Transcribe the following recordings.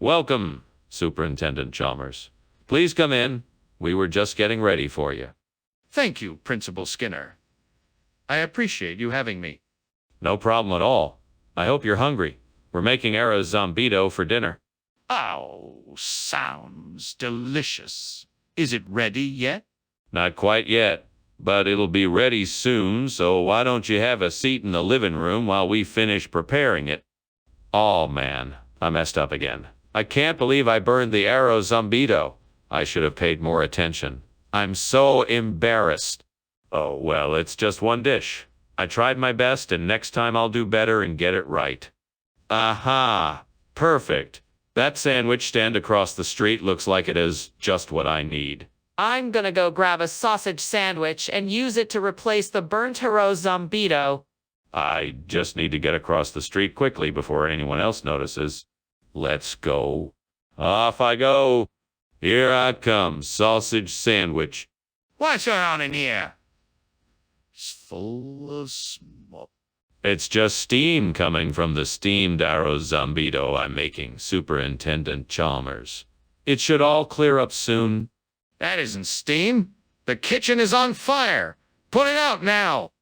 Welcome, Superintendent Chalmers. Please come in. We were just getting ready for you. Thank you, Principal Skinner. I appreciate you having me. No problem at all. I hope you're hungry. We're making arroz zambedo for dinner. Oh, sounds delicious. Is it ready yet? Not quite yet, but it'll be ready soon, so why don't you have a seat in the living room while we finish preparing it? Oh man, I messed up again. I can't believe I burned the arroz zambedo. I should have paid more attention. I'm so embarrassed. Oh well, it's just one dish. I tried my best, and next time I'll do better and get it right. Aha! Perfect. That sandwich stand across the street looks like it is just what I need. I'm gonna go grab a sausage sandwich and use it to replace the burnt arroz zambedo. I just need to get across the street quickly before anyone else notices. Let's go. Off I go. Here I come, sausage sandwich. What's going on in here? It's full of smoke. It's just steam coming from the steamed arroz zambedo I'm making, Superintendent Chalmers. It should all clear up soon. That isn't steam. The kitchen is on fire. Put it out now.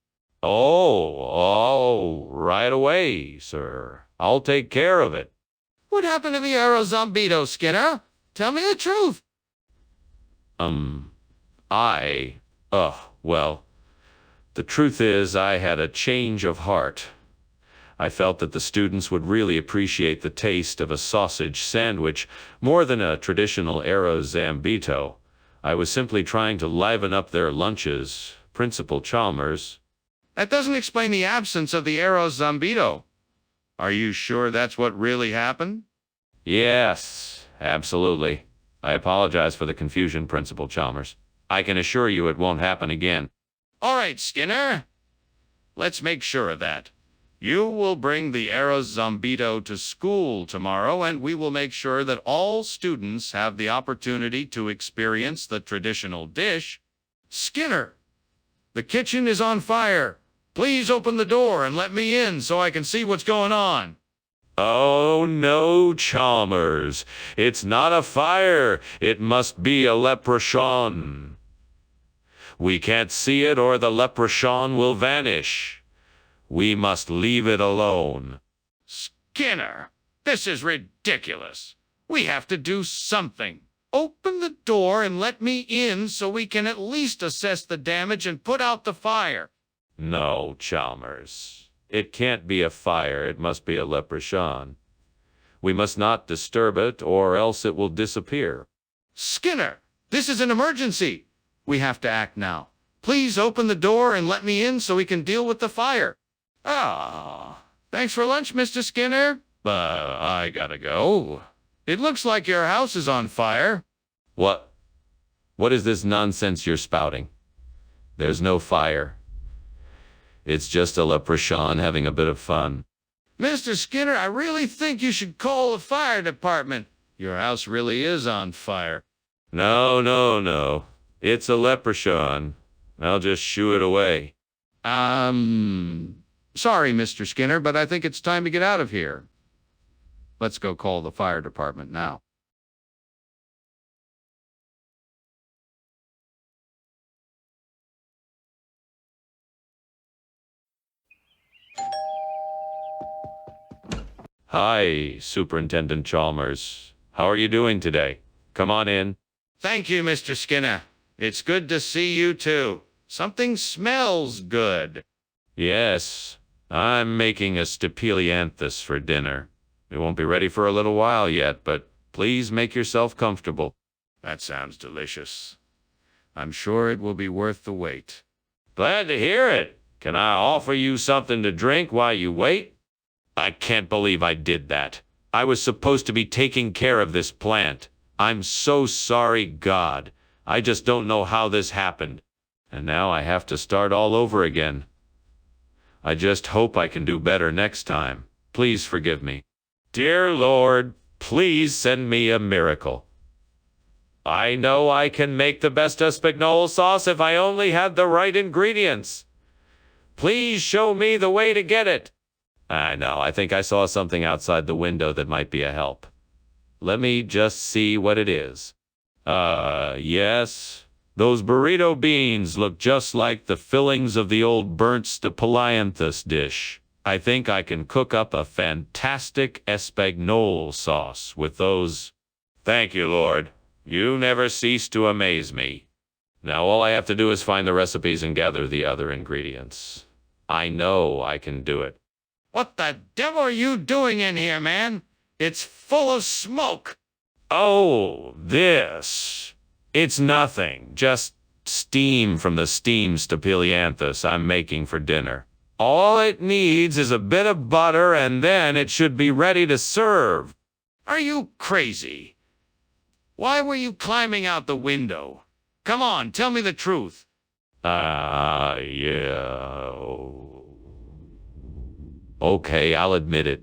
Oh, right away, sir. I'll take care of it. What happened to the arroz zambedo, Skinner? Tell me the truth. Well, the truth is I had a change of heart. I felt that the students would really appreciate the taste of a sausage sandwich more than a traditional arroz zambedo. I was simply trying to liven up their lunches, Principal Chalmers. That doesn't explain the absence of the arroz zambedo. Are you sure that's what really happened? Yes, absolutely. I apologize for the confusion, Principal Chalmers. I can assure you it won't happen again. All right, Skinner. Let's make sure of that. You will bring the arroz zambedo to school tomorrow, and we will make sure that all students have the opportunity to experience the traditional dish. Skinner, the kitchen is on fire. Please open the door and let me in so I can see what's going on. Oh no, Chalmers. It's not a fire. It must be a leprechaun. We can't see it or the leprechaun will vanish. We must leave it alone. Skinner, this is ridiculous. We have to do something. Open the door and let me in so we can at least assess the damage and put out the fire. No, Chalmers. It can't be a fire. It must be a leprechaun. We must not disturb it or else it will disappear. Skinner, this is an emergency. We have to act now. Please open the door and let me in so we can deal with the fire. Thanks for lunch, Mr. Skinner. I gotta go. It looks like your house is on fire. What? What is this nonsense you're spouting? There's no fire. It's just a leprechaun having a bit of fun. Mr. Skinner, I really think you should call the fire department. Your house really is on fire. No. It's a leprechaun. I'll just shoo it away. Sorry, Mr. Skinner, but I think it's time to get out of here. Let's go call the fire department now. Hi, Superintendent Chalmers. How are you doing today? Come on in. Thank you, Mr. Skinner. It's good to see you, too. Something smells good. Yes, I'm making a Stapelianthus for dinner. It won't be ready for a little while yet, but please make yourself comfortable. That sounds delicious. I'm sure it will be worth the wait. Glad to hear it. Can I offer you something to drink while you wait? I can't believe I did that. I was supposed to be taking care of this plant. I'm so sorry, God. I just don't know how this happened. And now I have to start all over again. I just hope I can do better next time. Please forgive me. Dear Lord, please send me a miracle. I know I can make the best Espagnole sauce if I only had the right ingredients. Please show me the way to get it. I know, I think I saw something outside the window that might be a help. Let me just see what it is. Yes. Those burrito beans look just like the fillings of the old burnt Stapelianthus dish. I think I can cook up a fantastic Espagnole sauce with those. Thank you, Lord. You never cease to amaze me. Now all I have to do is find the recipes and gather the other ingredients. I know I can do it. What the devil are you doing in here, man? It's full of smoke. Oh, this. It's nothing. Just steam from the steamed Stapelianthus I'm making for dinner. All it needs is a bit of butter, and then it should be ready to serve. Are you crazy? Why were you climbing out the window? Come on, tell me the truth. Yeah. Okay, I'll admit it.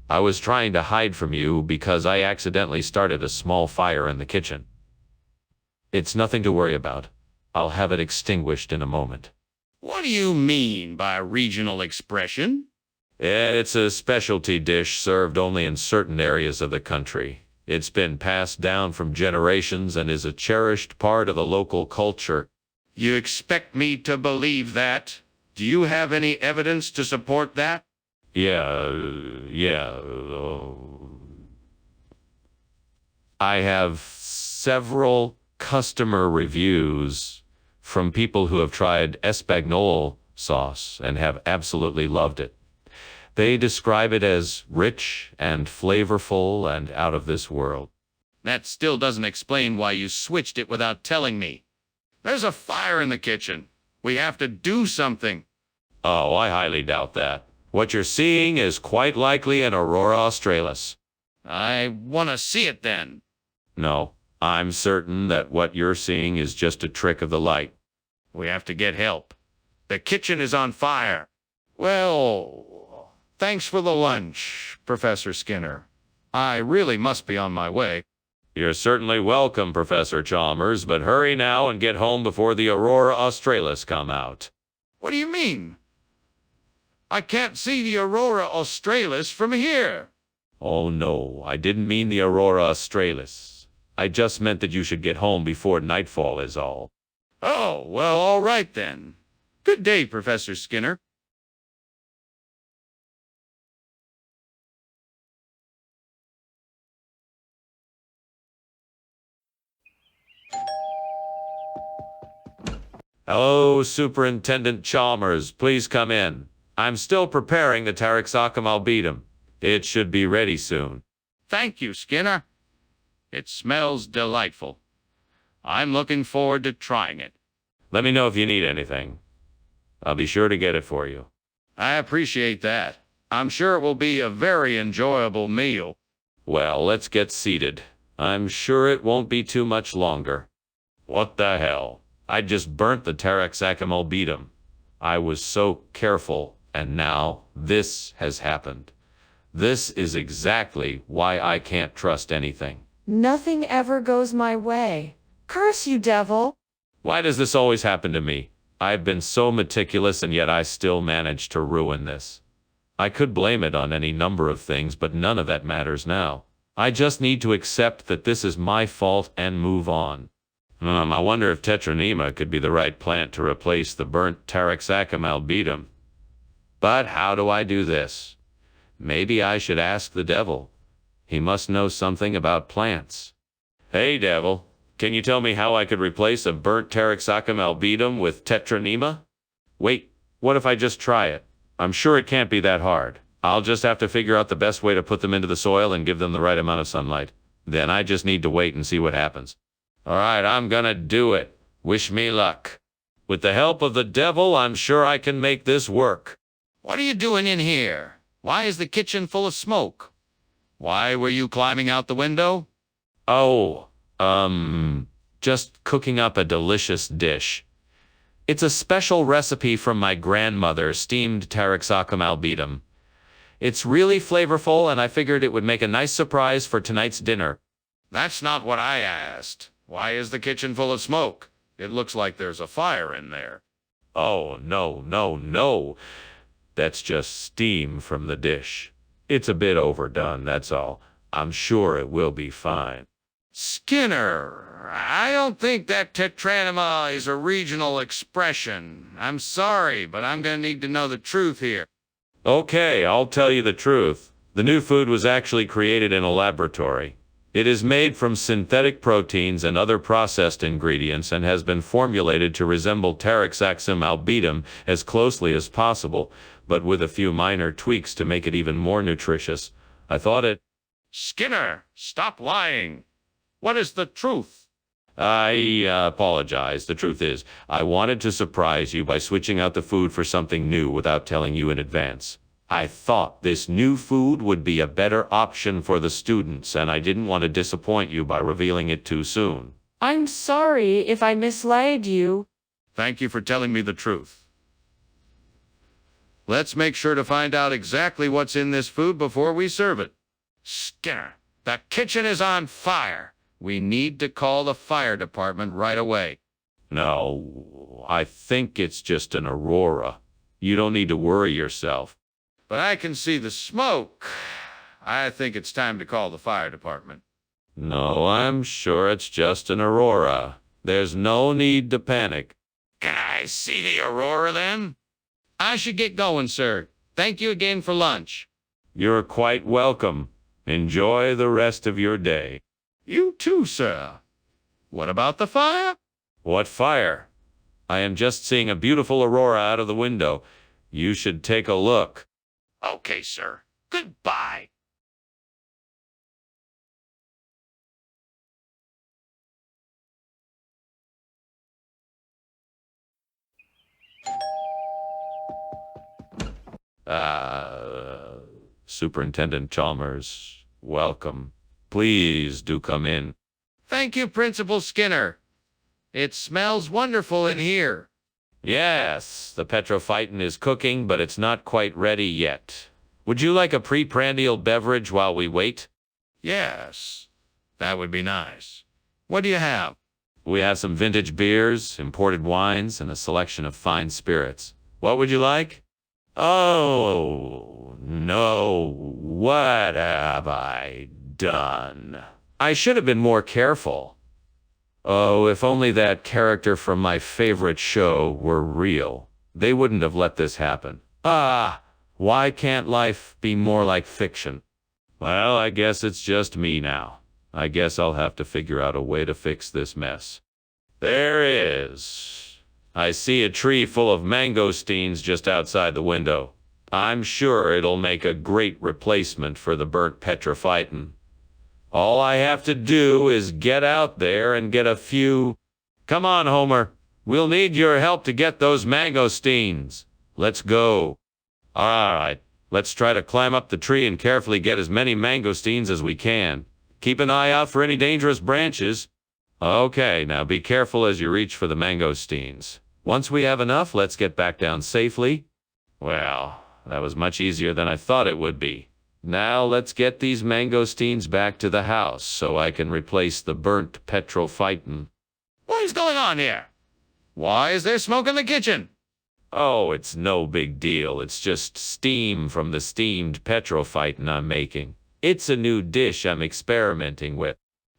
I was trying to hide from you because I accidentally started a small fire in the kitchen. It's nothing to worry about. I'll have it extinguished in a moment. What do you mean by regional expression? It's a specialty dish served only in certain areas of the country. It's been passed down from generations and is a cherished part of the local culture. You expect me to believe that? Do you have any evidence to support that? Yeah. I have several customer reviews from people who have tried Espagnole sauce and have absolutely loved it. They describe it as rich and flavorful and out of this world. That still doesn't explain why you switched it without telling me. There's a fire in the kitchen. We have to do something. Oh, I highly doubt that. What you're seeing is quite likely an aurora australis. I want to see it then. No, I'm certain that what you're seeing is just a trick of the light. We have to get help. The kitchen is on fire. Well, thanks for the lunch, Professor Skinner. I really must be on my way. You're certainly welcome, Professor Chalmers, but hurry now and get home before the aurora australis come out. What do you mean? I can't see the aurora australis from here. Oh no, I didn't mean the aurora australis. I just meant that you should get home before nightfall is all. Oh, well, all right then. Good day, Professor Skinner. Hello, Superintendent Chalmers. Please come in. I'm still preparing the Terrasacum albidum. It should be ready soon. Thank you, Skinner. It smells delightful. I'm looking forward to trying it. Let me know if you need anything. I'll be sure to get it for you. I appreciate that. I'm sure it will be a very enjoyable meal. Well, let's get seated. I'm sure it won't be too much longer. What the hell? I just burnt the Terrasacum albidum. I was so careful, and now this has happened. This is exactly why I can't trust anything. Nothing ever goes my way. Curse you, devil. Why does this always happen to me? I've been so meticulous and yet I still managed to ruin this. I could blame it on any number of things, but none of that matters now. I just need to accept that this is my fault and move on. I wonder if Tetranima could be the right plant to replace the burnt Terrasacum albidum. But how do I do this? Maybe I should ask the devil. He must know something about plants. Hey, devil, can you tell me how I could replace a burnt Terrasacum albidum with Tetranima? Wait, what if I just try it? I'm sure it can't be that hard. I'll just have to figure out the best way to put them into the soil and give them the right amount of sunlight. Then I just need to wait and see what happens. All right, I'm gonna do it. Wish me luck. With the help of the devil, I'm sure I can make this work. What are you doing in here? Why is the kitchen full of smoke? Why were you climbing out the window? Oh, just cooking up a delicious dish. It's a special recipe from my grandmother, steamed Terrasacum albidum. It's really flavorful, and I figured it would make a nice surprise for tonight's dinner. That's not what I asked. Why is the kitchen full of smoke? It looks like there's a fire in there. Oh, no. That's just steam from the dish. It's a bit overdone, that's all. I'm sure it will be fine. Skinner, I don't think that Tetranima is a regional expression. I'm sorry, but I'm going to need to know the truth here. Okay, I'll tell you the truth. The new food was actually created in a laboratory. It is made from synthetic proteins and other processed ingredients and has been formulated to resemble Terrasacum albidum as closely as possible, but with a few minor tweaks to make it even more nutritious. I thought it... Skinner, stop lying. What is the truth? I apologize. The truth is, I wanted to surprise you by switching out the food for something new without telling you in advance. I thought this new food would be a better option for the students, and I didn't want to disappoint you by revealing it too soon. I'm sorry if I misled you. Thank you for telling me the truth. Let's make sure to find out exactly what's in this food before we serve it. Skinner, the kitchen is on fire. We need to call the fire department right away. No, I think it's just an aurora. You don't need to worry yourself. But I can see the smoke. I think it's time to call the fire department. No, I'm sure it's just an aurora. There's no need to panic. Can I see the aurora then? I should get going, sir. Thank you again for lunch. You're quite welcome. Enjoy the rest of your day. You too, sir. What about the fire? What fire? I am just seeing a beautiful aurora out of the window. You should take a look. Okay, sir. Goodbye. Superintendent Chalmers, welcome. Please do come in. Thank you, Principal Skinner. It smells wonderful in here. Yes, the Petrofightin is cooking, but it's not quite ready yet. Would you like a pre-prandial beverage while we wait? Yes, that would be nice. What do you have? We have some vintage beers, imported wines, and a selection of fine spirits. What would you like? Oh, no. What have I done? I should have been more careful. Oh, if only that character from my favorite show were real. They wouldn't have let this happen. Ah, why can't life be more like fiction? Well, I guess it's just me now. I guess I'll have to figure out a way to fix this mess. There is. I see a tree full of mangosteens just outside the window. I'm sure it'll make a great replacement for the burnt Petrofightin. All I have to do is get out there and get a few... Come on, Homer. We'll need your help to get those mangosteens. Let's go. All right, let's try to climb up the tree and carefully get as many mangosteens as we can. Keep an eye out for any dangerous branches. Okay, now be careful as you reach for the mangosteens. Once we have enough, let's get back down safely. Well, that was much easier than I thought it would be. Now let's get these mangosteens back to the house so I can replace the burnt Petrofightin. What is going on here? Why is there smoke in the kitchen? Oh, it's no big deal. It's just steam from the steamed Petrofightin I'm making. It's a new dish I'm experimenting with.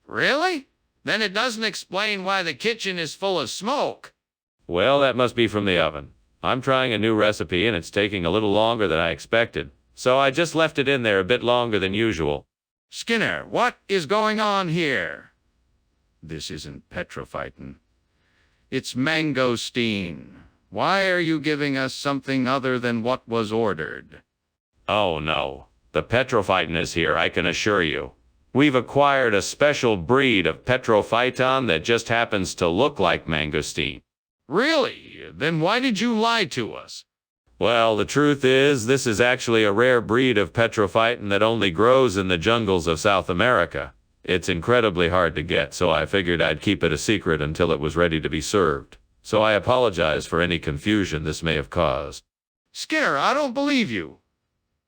Really? Then it doesn't explain why the kitchen is full of smoke. Well, that must be from the oven. I'm trying a new recipe and it's taking a little longer than I expected. So I just left it in there a bit longer than usual. Skinner, what is going on here? This isn't Petrofightin. It's mangosteen. Why are you giving us something other than what was ordered? Oh no, the Petrofightin is here, I can assure you. We've acquired a special breed of Petrofyton that just happens to look like mangosteen. Really? Then why did you lie to us? Well, the truth is, this is actually a rare breed of Petrofyton that only grows in the jungles of South America. It's incredibly hard to get, so I figured I'd keep it a secret until it was ready to be served. So I apologize for any confusion this may have caused. Skinner, I don't believe you.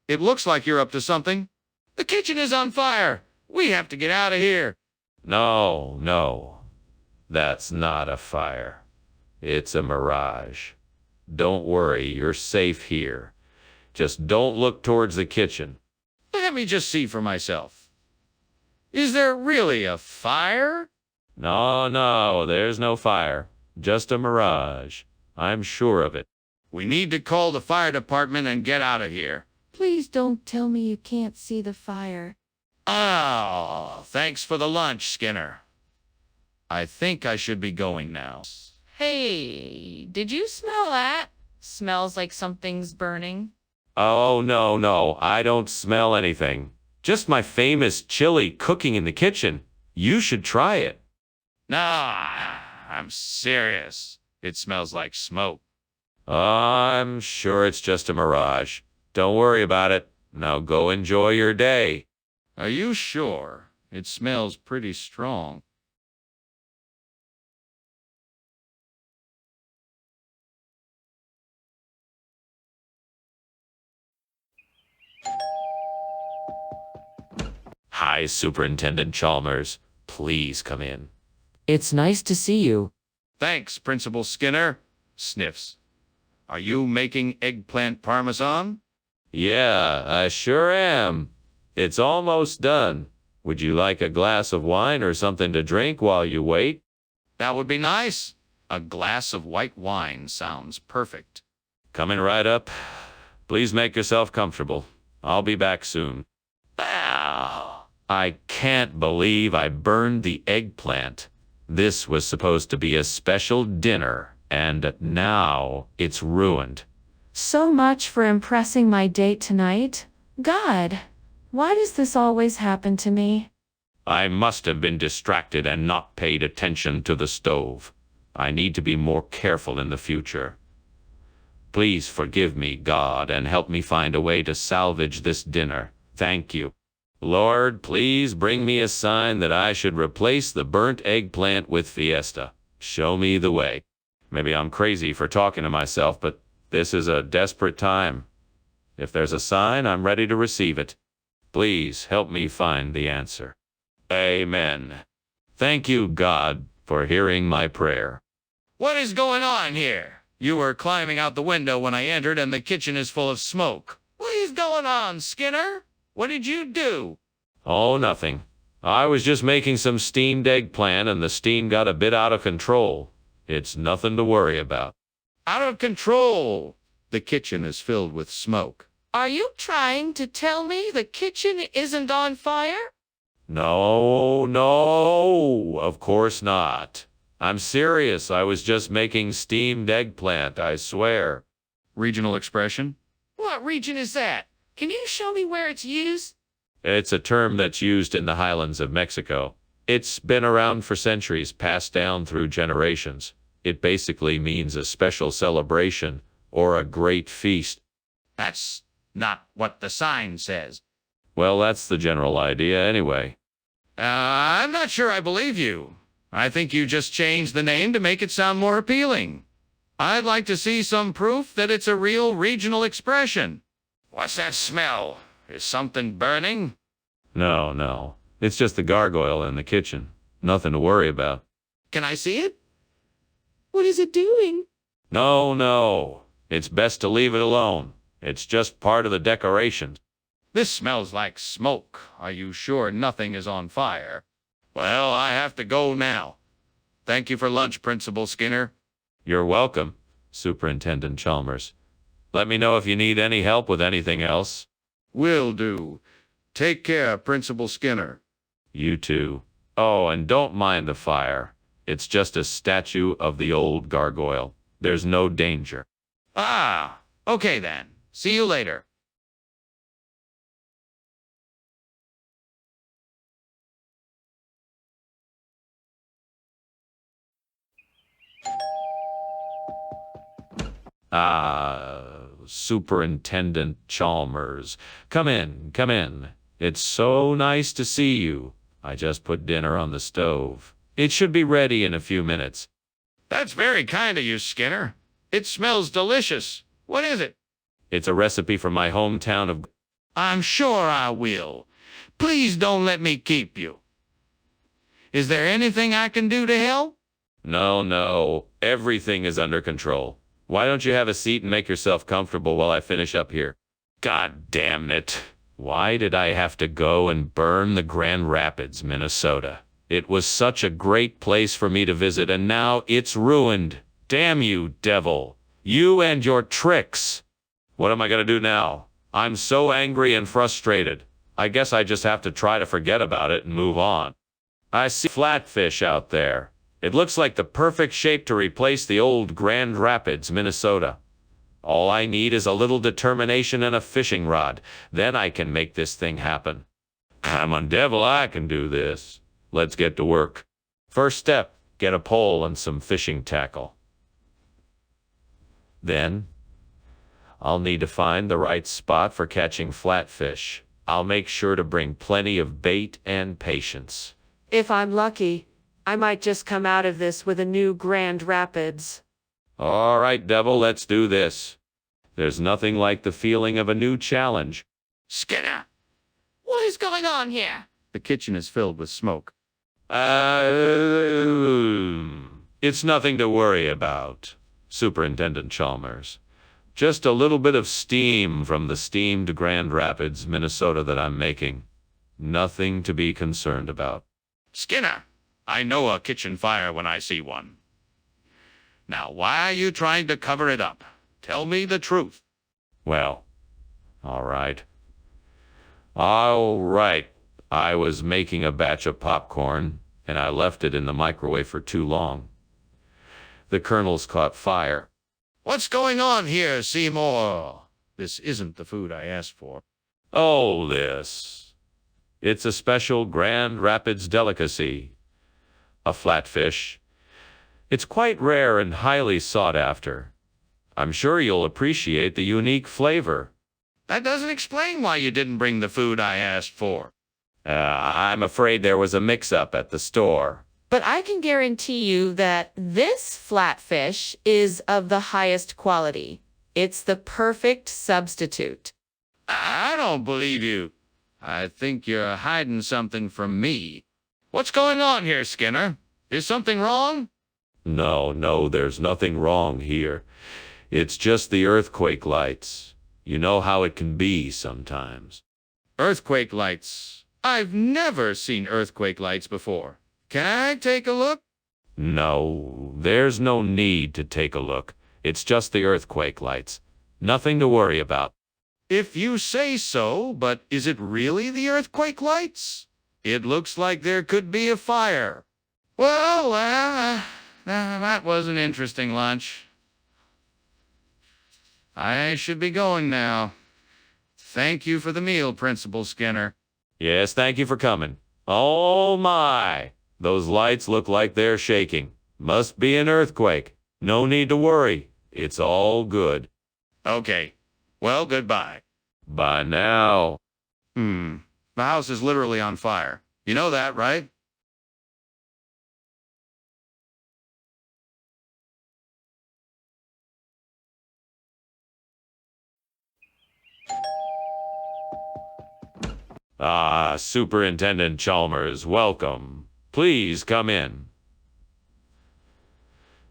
It looks like you're up to something. The kitchen is on fire. We have to get out of here. No. That's not a fire. It's a mirage. Don't worry, you're safe here. Just don't look towards the kitchen. Let me just see for myself. Is there really a fire? No, no, there's no fire. Just a mirage. I'm sure of it. We need to call the fire department and get out of here. Please don't tell me you can't see the fire. Oh, thanks for the lunch, Skinner. I think I should be going now. Hey, did you smell that? Smells like something's burning. Oh, no, no, I don't smell anything. Just my famous chili cooking in the kitchen. You should try it. Nah, I'm serious. It smells like smoke. I'm sure it's just a mirage. Don't worry about it. Now go enjoy your day. Are you sure? It smells pretty strong. Hi, Superintendent Chalmers. Please come in. It's nice to see you. Thanks, Principal Skinner. Sniffs. Are you making eggplant parmesan? Yeah, I sure am. It's almost done. Would you like a glass of wine or something to drink while you wait? That would be nice. A glass of white wine sounds perfect. Coming right up. Please make yourself comfortable. I'll be back soon. Ow. I can't believe I burned the eggplant. This was supposed to be a special dinner, and now it's ruined. So much for impressing my date tonight. God, why does this always happen to me? I must have been distracted and not paid attention to the stove. I need to be more careful in the future. Please forgive me, God, and help me find a way to salvage this dinner. Thank you. Lord, please bring me a sign that I should replace the burnt eggplant with Fiesta. Show me the way. Maybe I'm crazy for talking to myself, but this is a desperate time. If there's a sign, I'm ready to receive it. Please help me find the answer. Amen. Thank you, God, for hearing my prayer. What is going on here? You were climbing out the window when I entered and the kitchen is full of smoke. What is going on, Skinner? What did you do? Oh, nothing. I was just making some steamed eggplant and the steam got a bit out of control. It's nothing to worry about. Out of control. The kitchen is filled with smoke. Are you trying to tell me the kitchen isn't on fire? No, no, of course not. I'm serious. I was just making steamed eggplant, I swear. Regional expression? What region is that? Can you show me where it's used? It's a term that's used in the highlands of Mexico. It's been around for centuries, passed down through generations. It basically means a special celebration or a great feast. That's not what the sign says. Well, that's the general idea anyway. I'm not sure I believe you. I think you just changed the name to make it sound more appealing. I'd like to see some proof that it's a real regional expression. What's that smell? Is something burning? No, no. It's just the gargoyle in the kitchen. Nothing to worry about. Can I see it? What is it doing? No, no. It's best to leave it alone. It's just part of the decoration. This smells like smoke. Are you sure nothing is on fire? Well, I have to go now. Thank you for lunch, Principal Skinner. You're welcome, Superintendent Chalmers. Let me know if you need any help with anything else. Will do. Take care, Principal Skinner. You too. Oh, and don't mind the fire. It's just a statue of the old gargoyle. There's no danger. Ah, okay then. See you later. Superintendent Chalmers. Come in, come in. It's so nice to see you. I just put dinner on the stove. It should be ready in a few minutes. That's very kind of you, Skinner. It smells delicious. What is it? It's a recipe from my hometown of... I'm sure I will. Please don't let me keep you. Is there anything I can do to help? No, no. Everything is under control. Why don't you have a seat and make yourself comfortable while I finish up here? God damn it. Why did I have to go and burn the Grand Rapids, Minnesota? It was such a great place for me to visit, and now it's ruined. Damn you, devil. You and your tricks. What am I gonna do now? I'm so angry and frustrated. I guess I just have to try to forget about it and move on. I see Flatfish out there. It looks like the perfect shape to replace the old Grand Rapids, Minnesota. All I need is a little determination and a fishing rod. Then I can make this thing happen. Come on, devil, I can do this. Let's get to work. First step, get a pole and some fishing tackle. Then, I'll need to find the right spot for catching flatfish. I'll make sure to bring plenty of bait and patience. If I'm lucky, I might just come out of this with a new Grand Rapids. All right, devil, let's do this. There's nothing like the feeling of a new challenge. Skinner, What is going on here? the kitchen is filled with smoke. It's nothing to worry about, Superintendent Chalmers. Just a little bit of steam from the steamed Grand Rapids, Minnesota that I'm making. Nothing to be concerned about. Skinner, I know a kitchen fire when I see one. Now, why are you trying to cover it up? Tell me the truth. Well, all right. All right. I was making a batch of popcorn, and I left it in the microwave for too long. The kernels caught fire. What's going on here, Seymour? This isn't the food I asked for. Oh, this. It's a special Grand Rapids delicacy. A flatfish. It's quite rare and highly sought after. I'm sure you'll appreciate the unique flavor. That doesn't explain why you didn't bring the food I asked for. I'm afraid there was a mix-up at the store. But I can guarantee you that this flatfish is of the highest quality. It's the perfect substitute. I don't believe you. I think you're hiding something from me. What's going on here, Skinner? Is something wrong? No, there's nothing wrong here. It's just the earthquake lights. You know how it can be sometimes. Earthquake lights. I've never seen earthquake lights before. Can I take a look? No, there's no need to take a look. It's just the earthquake lights. Nothing to worry about. If you say so, but is it really the earthquake lights? It looks like there could be a fire. Well, that was an interesting lunch. I should be going now. Thank you for the meal, Principal Skinner. Yes, thank you for coming. Oh my! Those lights look like they're shaking. Must be an earthquake. No need to worry. It's all good. Okay. Well, goodbye. Bye now. The house is literally on fire. You know that, right? Ah, Superintendent Chalmers, welcome. Please come in.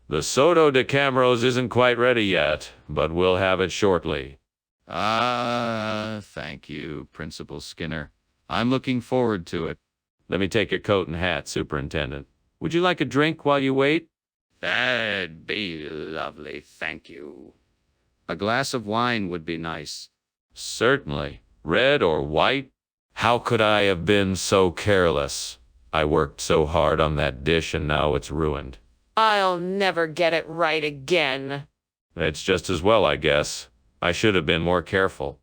The Soto de Cameros isn't quite ready yet, but we'll have it shortly. Thank you, Principal Skinner. I'm looking forward to it. Let me take your coat and hat, Superintendent. Would you like a drink while you wait? That'd be lovely, thank you. A glass of wine would be nice. Certainly. Red or white? How could I have been so careless? I worked so hard on that dish and now it's ruined. I'll never get it right again. It's just as well, I guess. I should have been more careful.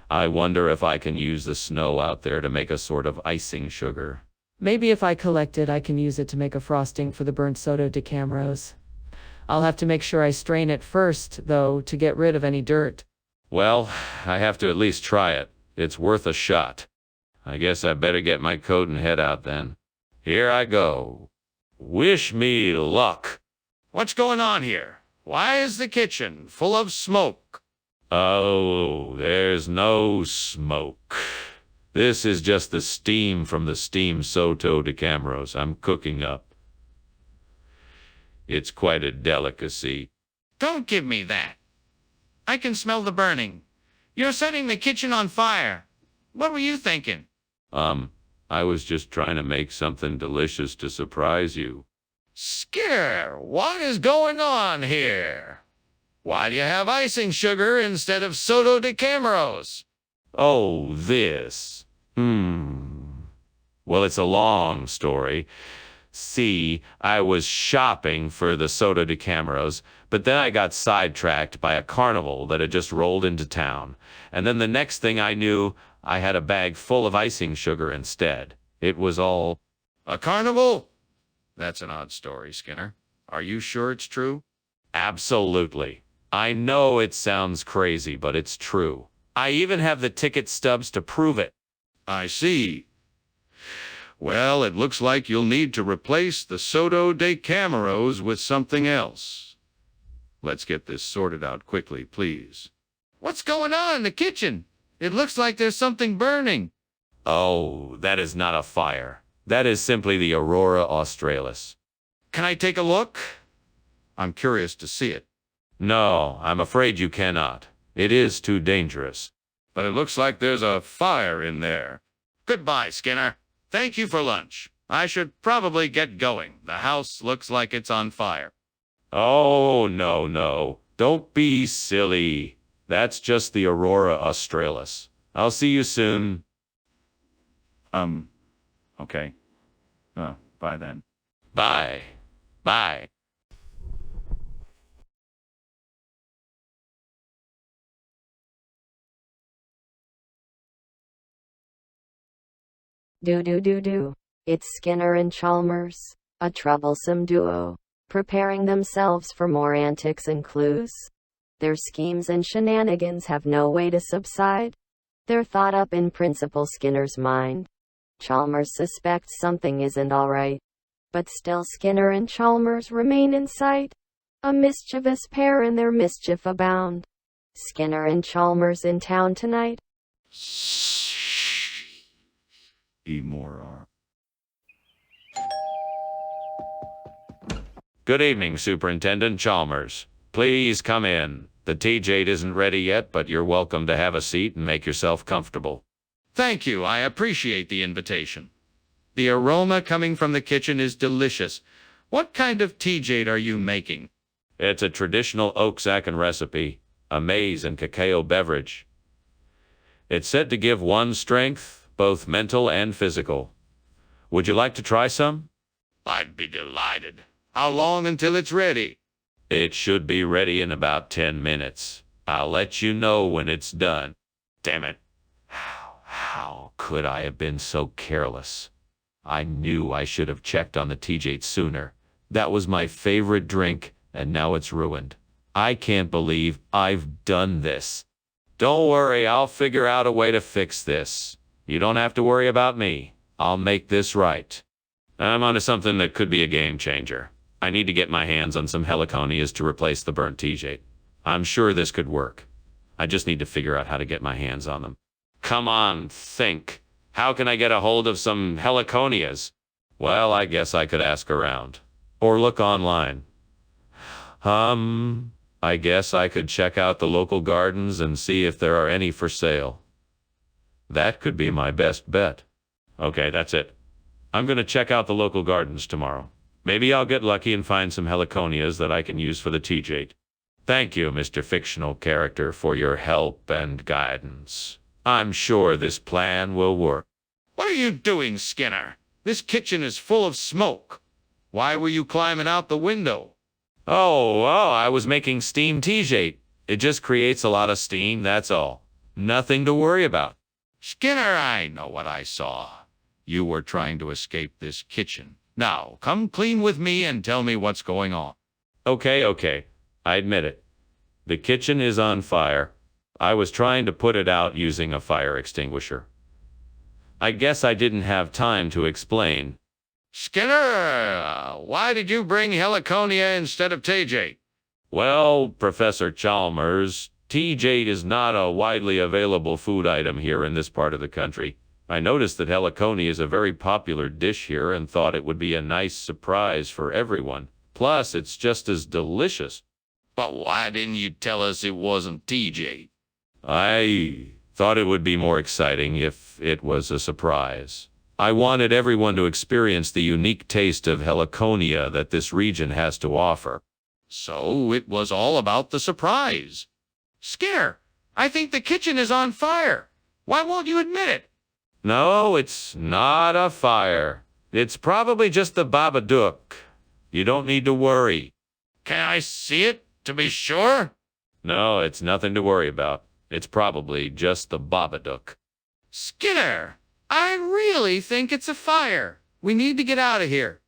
I wonder if I can use the snow out there to make a sort of icing sugar. Maybe if I collect it, I can use it to make a frosting for the burnt Soto de Cameros. I'll have to make sure I strain it first, though, to get rid of any dirt. Well, I have to at least try it. It's worth a shot. I guess I better get my coat and head out then. Here I go. Wish me luck. What's going on here? Why is the kitchen full of smoke? Oh, there's no smoke. This is just the steam from the steamed Soto de Cameros I'm cooking up. It's quite a delicacy. Don't give me that. I can smell the burning. You're setting the kitchen on fire. What were you thinking? I was just trying to make something delicious to surprise you. Skinner, what is going on here? Why do you have icing sugar instead of Soto de Cameros? Oh, this. Well, it's a long story. See, I was shopping for the Soto de Cameros, but then I got sidetracked by a carnival that had just rolled into town. And then the next thing I knew, I had a bag full of icing sugar instead. It was all... A carnival? That's an odd story, Skinner. Are you sure it's true? Absolutely. I know it sounds crazy, but it's true. I even have the ticket stubs to prove it. I see. Well, it looks like you'll need to replace the Soto de Cameros with something else. Let's get this sorted out quickly, please. What's going on in the kitchen? It looks like there's something burning. Oh, that is not a fire. That is simply the Aurora Australis. Can I take a look? I'm curious to see it. No, I'm afraid you cannot. It is too dangerous. But it looks like there's a fire in there. Goodbye, Skinner. Thank you for lunch. I should probably get going. The house looks like it's on fire. Oh, no. Don't be silly. That's just the Aurora Australis. I'll see you soon. Okay. Bye then. Bye. Bye. Do. It's Skinner and Chalmers, a troublesome duo, preparing themselves for more antics and clues. Their schemes and shenanigans have no way to subside. They're thought up in Principal Skinner's mind. Chalmers suspects something isn't all right. But still Skinner and Chalmers remain in sight. A mischievous pair and their mischief abound. Skinner and Chalmers in town tonight. Good evening, Superintendent Chalmers. Please come in. The Tejate isn't ready yet, but you're welcome to have a seat and make yourself comfortable. Thank you. I appreciate the invitation. The aroma coming from the kitchen is delicious. What kind of Tejate are you making? It's a traditional Oaxacan recipe, a maize and cacao beverage. It's said to give one strength, both mental and physical. Would you like to try some? I'd be delighted. How long until it's ready? It should be ready in about 10 minutes. I'll let you know when it's done. Damn it. How could I have been so careless? I knew I should have checked on the Tejate sooner. That was my favorite drink, and now it's ruined. I can't believe I've done this. Don't worry, I'll figure out a way to fix this. You don't have to worry about me. I'll make this right. I'm onto something that could be a game changer. I need to get my hands on some Heliconias to replace the burnt Tejate. I'm sure this could work. I just need to figure out how to get my hands on them. Come on, think. How can I get a hold of some Heliconias? Well, I guess I could ask around. Or look online. I guess I could check out the local gardens and see if there are any for sale. That could be my best bet. Okay, that's it. I'm going to check out the local gardens tomorrow. Maybe I'll get lucky and find some Heliconias that I can use for the Tejate. Thank you, Mr. Fictional Character, for your help and guidance. I'm sure this plan will work. What are you doing, Skinner? This kitchen is full of smoke. Why were you climbing out the window? Oh, I was making steam Tejate. It just creates a lot of steam, that's all. Nothing to worry about. Skinner, I know what I saw. You were trying to escape this kitchen. Now, come clean with me and tell me what's going on. Okay. I admit it. The kitchen is on fire. I was trying to put it out using a fire extinguisher. I guess I didn't have time to explain. Skinner, why did you bring Heliconia instead of Tejate? Well, Professor Chalmers, Tejate is not a widely available food item here in this part of the country. I noticed that Heliconia is a very popular dish here and thought it would be a nice surprise for everyone. Plus, it's just as delicious. But why didn't you tell us it wasn't TJ? I thought it would be more exciting if it was a surprise. I wanted everyone to experience the unique taste of Heliconia that this region has to offer. So it was all about the surprise. Skinner, I think the kitchen is on fire. Why won't you admit it? No, it's not a fire. It's probably just the Babadook. You don't need to worry. Can I see it to be sure? No, it's nothing to worry about. It's probably just the Babadook. Skinner, I really think it's a fire. We need to get out of here.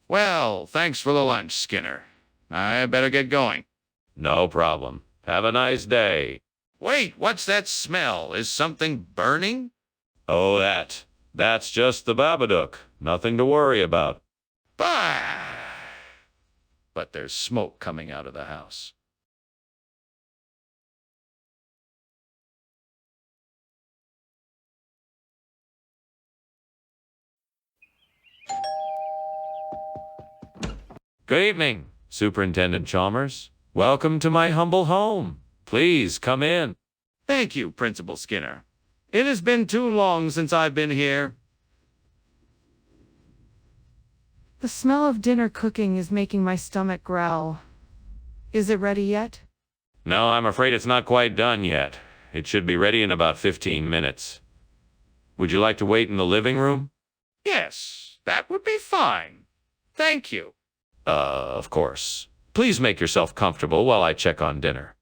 Well, thanks for the lunch, Skinner. I better get going. No problem. Have a nice day. Wait, what's that smell? Is something burning? Oh, that's just the Babadook. Nothing to worry about. Bah! But there's smoke coming out of the house. Good evening, Superintendent Chalmers. Welcome to my humble home. Please come in. Thank you, Principal Skinner. It has been too long since I've been here. The smell of dinner cooking is making my stomach growl. Is it ready yet? No, I'm afraid it's not quite done yet. It should be ready in about 15 minutes. Would you like to wait in the living room? Yes, that would be fine. Thank you. Of course. Please make yourself comfortable while I check on dinner.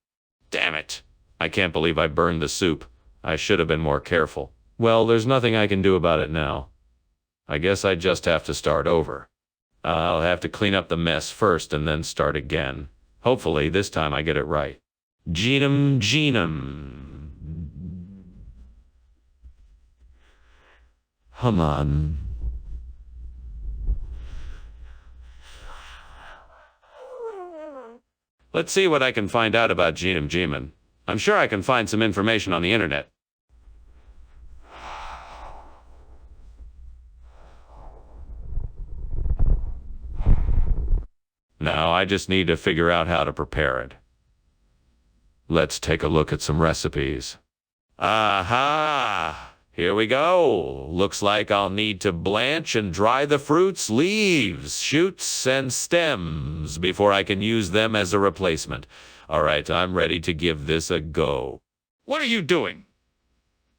Damn it. I can't believe I burned the soup. I should have been more careful. Well, there's nothing I can do about it now. I guess I just have to start over. I'll have to clean up the mess first and then start again. Hopefully, this time I get it right. Genum. Come on. Let's see what I can find out about Genum. I'm sure I can find some information on the internet. Now I just need to figure out how to prepare it. Let's take a look at some recipes. Aha! Here we go. Looks like I'll need to blanch and dry the fruits, leaves, shoots, and stems before I can use them as a replacement. All right, I'm ready to give this a go. What are you doing?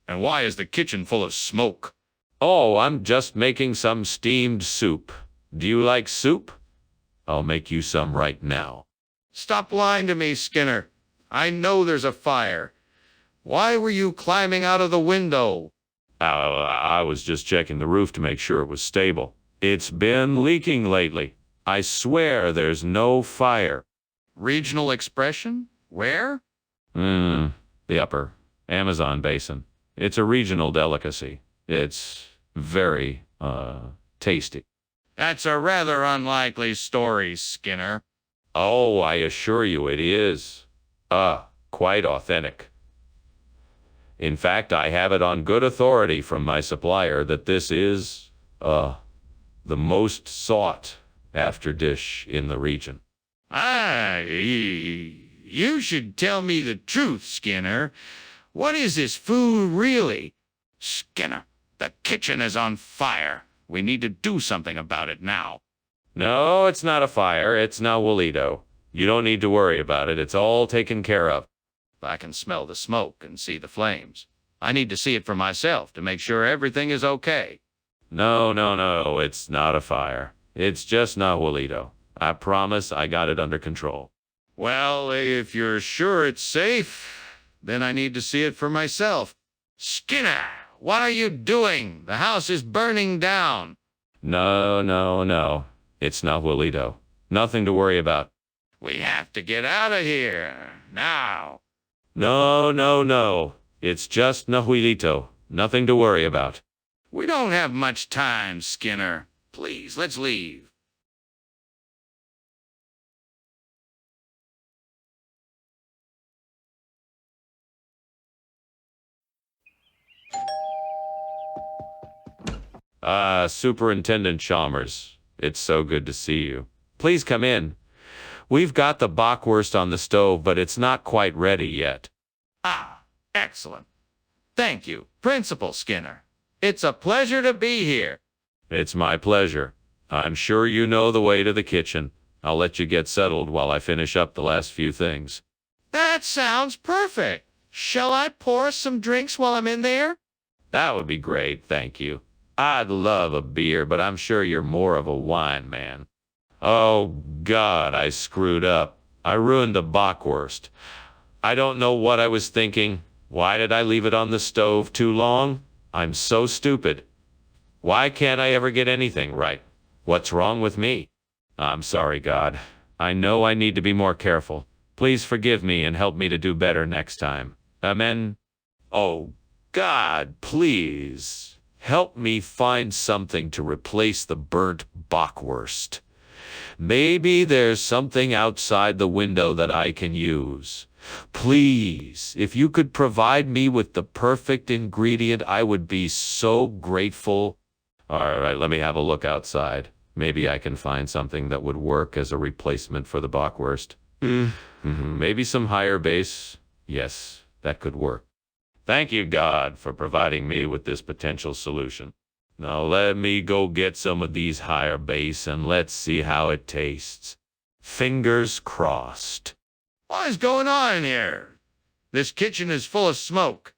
And why is the kitchen full of smoke? Oh, I'm just making some steamed soup. Do you like soup? I'll make you some right now. Stop lying to me, Skinner. I know there's a fire. Why were you climbing out of the window? I was just checking the roof to make sure it was stable. It's been leaking lately. I swear there's no fire. Regional expression? Where? The upper Amazon basin. It's a regional delicacy. It's very, tasty. That's a rather unlikely story, Skinner. Oh, I assure you it is. Quite authentic. In fact, I have it on good authority from my supplier that this is, the most sought after dish in the region. You should tell me the truth, Skinner. What is this food really? Skinner, the kitchen is on fire. We need to do something about it now. No, it's not a fire. It's Nahuelito. You don't need to worry about it. It's all taken care of. I can smell the smoke and see the flames. I need to see it for myself to make sure everything is okay. No, it's not a fire. It's just Nahuelito. I promise I got it under control. Well, if you're sure it's safe, then I need to see it for myself. Skinner, what are you doing? The house is burning down. No. It's Nahuelito. Nothing to worry about. We have to get out of here now. No. It's just Nahuelito. Nothing to worry about. We don't have much time, Skinner. Please, let's leave. Superintendent Chalmers. It's so good to see you. Please come in. We've got the bockwurst on the stove, but it's not quite ready yet. Ah, excellent. Thank you, Principal Skinner. It's a pleasure to be here. It's my pleasure. I'm sure you know the way to the kitchen. I'll let you get settled while I finish up the last few things. That sounds perfect. Shall I pour some drinks while I'm in there? That would be great, thank you. I'd love a beer, but I'm sure you're more of a wine man. Oh, God, I screwed up. I ruined the bockwurst. I don't know what I was thinking. Why did I leave it on the stove too long? I'm so stupid. Why can't I ever get anything right? What's wrong with me? I'm sorry, God. I know I need to be more careful. Please forgive me and help me to do better next time. Amen. Oh, God, please help me find something to replace the burnt bockwurst. Maybe there's something outside the window that I can use. Please, if you could provide me with the perfect ingredient, I would be so grateful. All right, let me have a look outside. Maybe I can find something that would work as a replacement for the bockwurst. Maybe some higher base. Yes, that could work. Thank you, God, for providing me with this potential solution. Now let me go get some of these higher base and let's see how it tastes. Fingers crossed. What is going on here? This kitchen is full of smoke.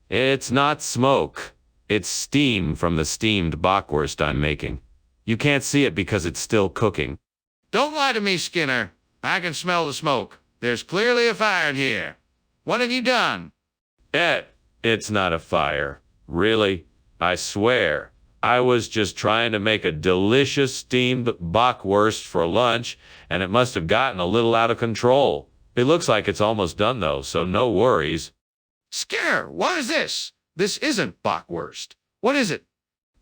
It's not smoke. It's steam from the steamed bockwurst I'm making. You can't see it because it's still cooking. Don't lie to me, Skinner. I can smell the smoke. There's clearly a fire in here. What have you done? It's not a fire. Really, I swear. I was just trying to make a delicious steamed bockwurst for lunch, and it must have gotten a little out of control. It looks like it's almost done, though, so no worries. Skinner, what is this? This isn't bockwurst. What is it?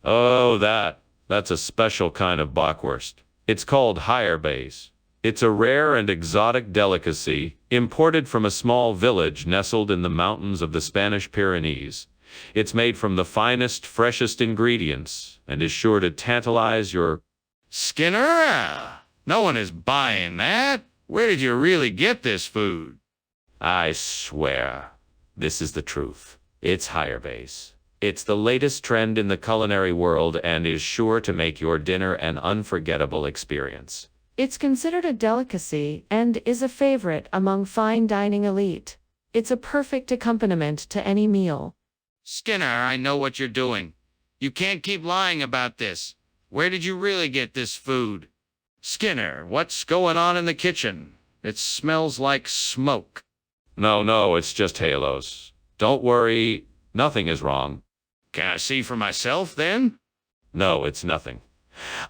Oh, that's a special kind of bockwurst. It's called higher base. It's a rare and exotic delicacy, imported from a small village nestled in the mountains of the Spanish Pyrenees. It's made from the finest, freshest ingredients, and is sure to tantalize your... Skinner? No one is buying that. Where did you really get this food? I swear, this is the truth. It's higher base. It's the latest trend in the culinary world and is sure to make your dinner an unforgettable experience. It's considered a delicacy and is a favorite among fine dining elite. It's a perfect accompaniment to any meal. Skinner, I know what you're doing. You can't keep lying about this. Where did you really get this food? Skinner, what's going on in the kitchen? It smells like smoke. No, it's just halos. Don't worry, nothing is wrong. Can I see for myself, then? No, it's nothing.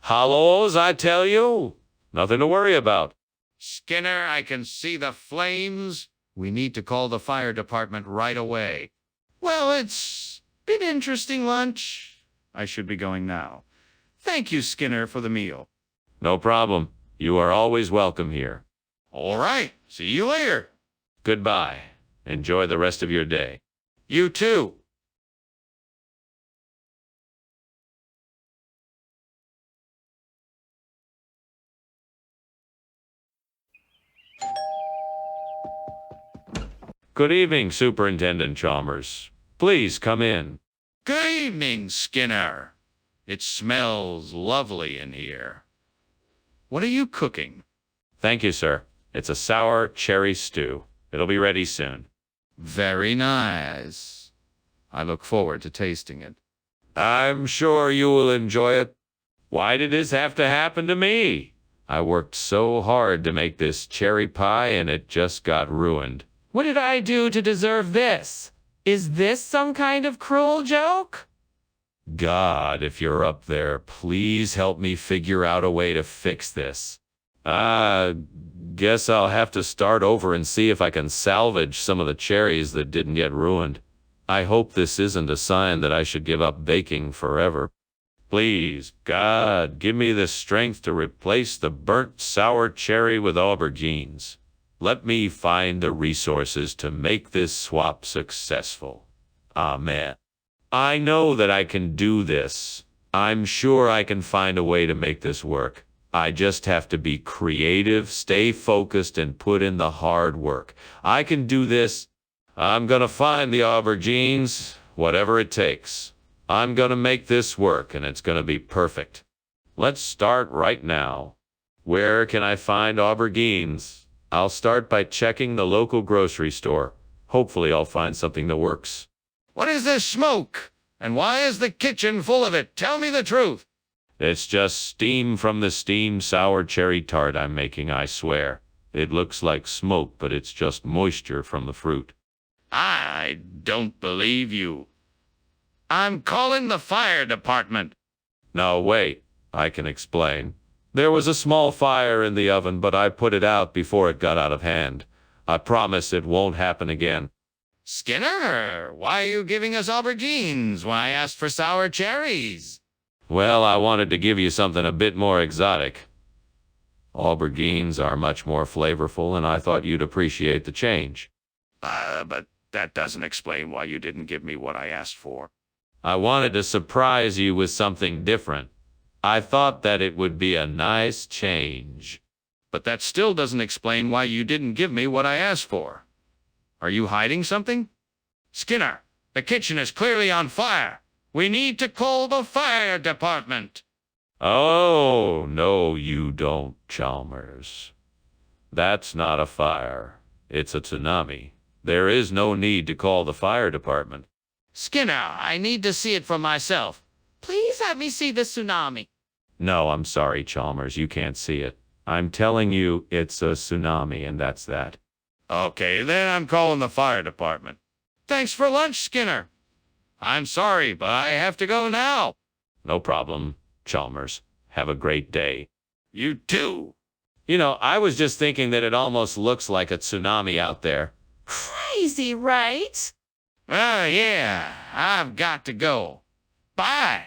Halos, I tell you. Nothing to worry about. Skinner, I can see the flames. We need to call the fire department right away. Well, it's been interesting lunch. I should be going now. Thank you, Skinner, for the meal. No problem. You are always welcome here. All right. See you later. Goodbye. Enjoy the rest of your day. You too. Good evening, Superintendent Chalmers. Please come in. Good evening, Skinner. It smells lovely in here. What are you cooking? Thank you, sir. It's a sour cherry stew. It'll be ready soon. Very nice. I look forward to tasting it. I'm sure you will enjoy it. Why did this have to happen to me? I worked so hard to make this cherry pie and it just got ruined. What did I do to deserve this? Is this some kind of cruel joke? God, if you're up there, please help me figure out a way to fix this. Guess I'll have to start over and see if I can salvage some of the cherries that didn't get ruined. I hope this isn't a sign that I should give up baking forever. Please, God, give me the strength to replace the burnt sour cherry with aubergines. Let me find the resources to make this swap successful. Amen. I know that I can do this. I'm sure I can find a way to make this work. I just have to be creative, stay focused, and put in the hard work. I can do this. I'm gonna find the aubergines, whatever it takes. I'm gonna make this work, and it's gonna be perfect. Let's start right now. Where can I find aubergines? I'll start by checking the local grocery store. Hopefully I'll find something that works. What is this smoke? And why is the kitchen full of it? Tell me the truth. It's just steam from the steamed sour cherry tart I'm making, I swear. It looks like smoke, but it's just moisture from the fruit. I don't believe you. I'm calling the fire department. No, wait. I can explain. There was a small fire in the oven, but I put it out before it got out of hand. I promise it won't happen again. Skinner, why are you giving us aubergines when I asked for sour cherries? Well, I wanted to give you something a bit more exotic. Aubergines are much more flavorful, and I thought you'd appreciate the change. But that doesn't explain why you didn't give me what I asked for. I wanted to surprise you with something different. I thought that it would be a nice change. But that still doesn't explain why you didn't give me what I asked for. Are you hiding something? Skinner, the kitchen is clearly on fire. We need to call the fire department. Oh, no, you don't, Chalmers. That's not a fire. It's a tsunami. There is no need to call the fire department. Skinner, I need to see it for myself. Please let me see the tsunami. No, I'm sorry, Chalmers, you can't see it. I'm telling you, it's a tsunami, and that's that. Okay, then I'm calling the fire department. Thanks for lunch, Skinner. I'm sorry, but I have to go now. No problem, Chalmers. Have a great day. You too. You know, I was just thinking that it almost looks like a tsunami out there. Crazy, right? Oh, yeah, I've got to go. Bye.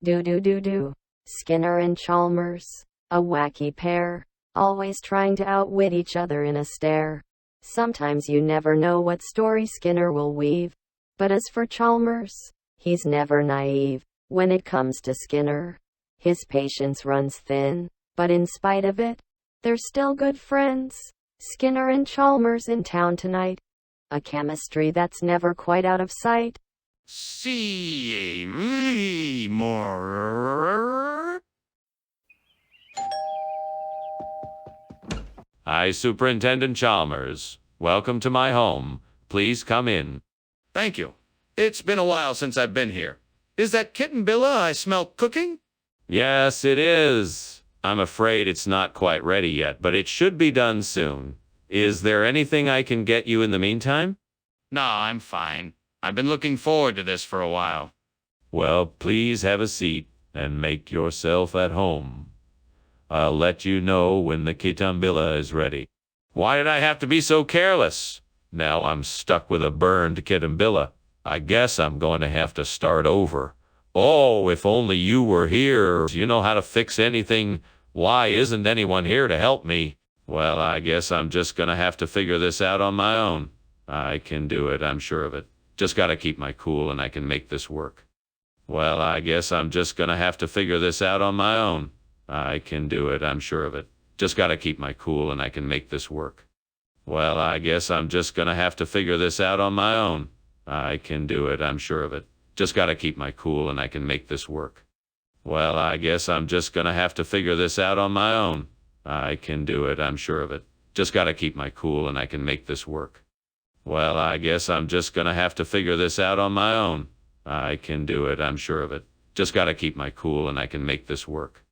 Do. Skinner and Chalmers, a wacky pair, always trying to outwit each other in a stare. Sometimes you never know what story Skinner will weave. But as for Chalmers, he's never naive. When it comes to Skinner, his patience runs thin. But in spite of it, they're still good friends. Skinner and Chalmers in town tonight. A chemistry that's never quite out of sight. See me more. Hi, Superintendent Chalmers. Welcome to my home. Please come in. Thank you. It's been a while since I've been here. Is that Kittenbilla I smell cooking? Yes, it is. I'm afraid it's not quite ready yet, but it should be done soon. Is there anything I can get you in the meantime? No, I'm fine. I've been looking forward to this for a while. Well, please have a seat and make yourself at home. I'll let you know when the Kittenbilla is ready. Why did I have to be so careless? Now I'm stuck with a burned Kittenbilla. I guess I'm going to have to start over. Oh, if only you were here. You know how to fix anything. Why isn't anyone here to help me? Well, I guess I'm just going to have to figure this out on my own. I can do it, I'm sure of it. Just gotta keep my cool and I can make this work. Well, I guess I'm just gonna have to figure this out on my own. I can do it, I'm sure of it. Just gotta keep my cool and I can make this work. Well, I guess I'm just gonna have to figure this out on my own. I can do it, I'm sure of it. Just gotta keep my cool and I can make this work. Well, I guess I'm just gonna have to figure this out on my own. I can do it, I'm sure of it. Just gotta keep my cool and I can make this work. Well, I guess I'm just gonna have to figure this out on my own. I can do it, I'm sure of it. Just gotta keep my cool and I can make this work.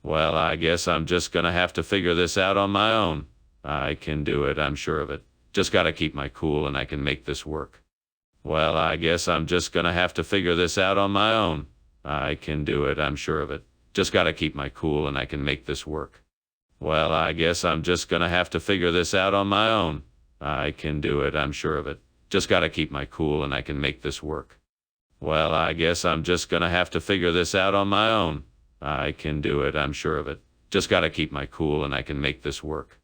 Well, I guess I'm just gonna have to figure this out on my own. I can do it, I'm sure of it. Just gotta keep my cool and I can make this work. Well, I guess I'm just gonna have to figure this out on my own. I can do it, I'm sure of it. Just gotta keep my cool and I can make this work. Well, I guess I'm just gonna have to figure this out on my own. I can do it, I'm sure of it. Just gotta keep my cool and I can make this work. Well, I guess I'm just gonna have to figure this out on my own. I can do it, I'm sure of it. Just gotta keep my cool and I can make this work.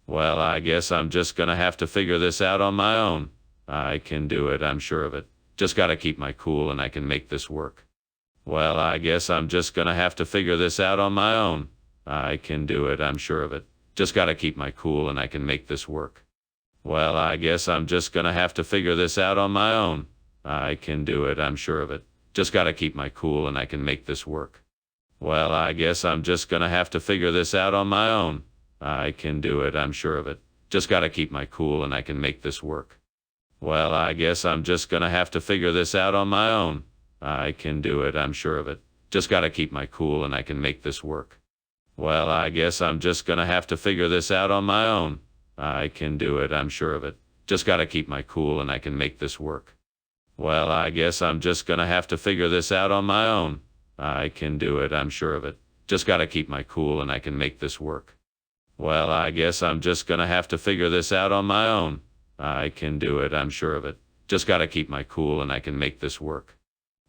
Well, I guess I'm just gonna have to figure this out on my own. I can do it, I'm sure of it. Just gotta keep my cool and I can make this work. Well, I guess I'm just gonna have to figure this out on my own. I can do it, I'm sure of it. Just gotta keep my cool and I can make this work. Well, I guess I'm just gonna have to figure this out on my own. I can do it, I'm sure of it. Just gotta keep my cool and I can make this work. Well, I guess I'm just gonna have to figure this out on my own. I can do it, I'm sure of it. Just gotta keep my cool and I can make this work. Well, I guess I'm just gonna have to figure this out on my own. I can do it, I'm sure of it. Just gotta keep my cool and I can make this work. Well, I guess I'm just gonna have to figure this out on my own. I can do it, I'm sure of it. Just gotta keep my cool and I can make this work. Well, I guess I'm just gonna have to figure this out on my own. I can do it, I'm sure of it. Just gotta keep my cool and I can make this work. Well, I guess I'm just gonna have to figure this out on my own. I can do it, I'm sure of it. Just gotta keep my cool and I can make this work.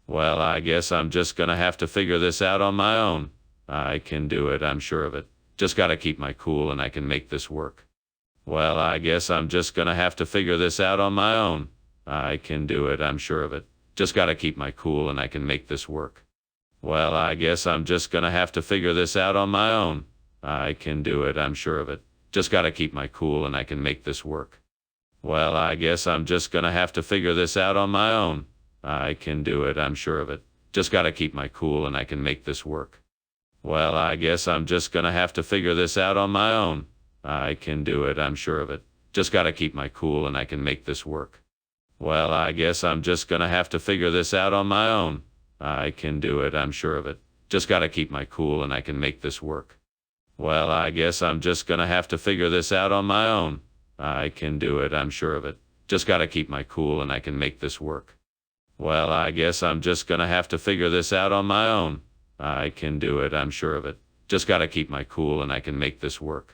Well, I guess I'm just gonna have to figure this out on my own. I can do it, I'm sure of it. Just gotta keep my cool and I can make this work. Well, I guess I'm just gonna have to figure this out on my own. I can do it, I'm sure of it. Just gotta keep my cool and I can make this work. Well, I guess I'm just gonna have to figure this out on my own. I can do it, I'm sure of it. Just gotta keep my cool and I can make this work. Well, I guess I'm just gonna have to figure this out on my own. I can do it, I'm sure of it. Just gotta keep my cool and I can make this work. Well, I guess I'm just gonna have to figure this out on my own. I can do it, I'm sure of it. Just gotta keep my cool and I can make this work. Well, I guess I'm just gonna have to figure this out on my own. I can do it, I'm sure of it. Just gotta keep my cool and I can make this work. Well, I guess I'm just gonna have to figure this out on my own. I can do it, I'm sure of it. Just gotta keep my cool and I can make this work. Well, I guess I'm just gonna have to figure this out on my own. I can do it, I'm sure of it. Just gotta keep my cool and I can make this work.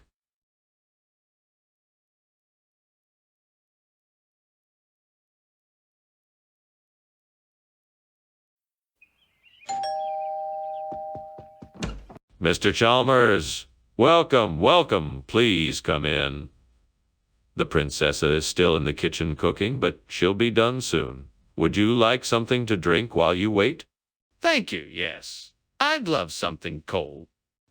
Mr. Chalmers, welcome, welcome, please come in. The Princessa is still in the kitchen cooking, but she'll be done soon. Would you like something to drink while you wait? Thank you, yes. I'd love something cold.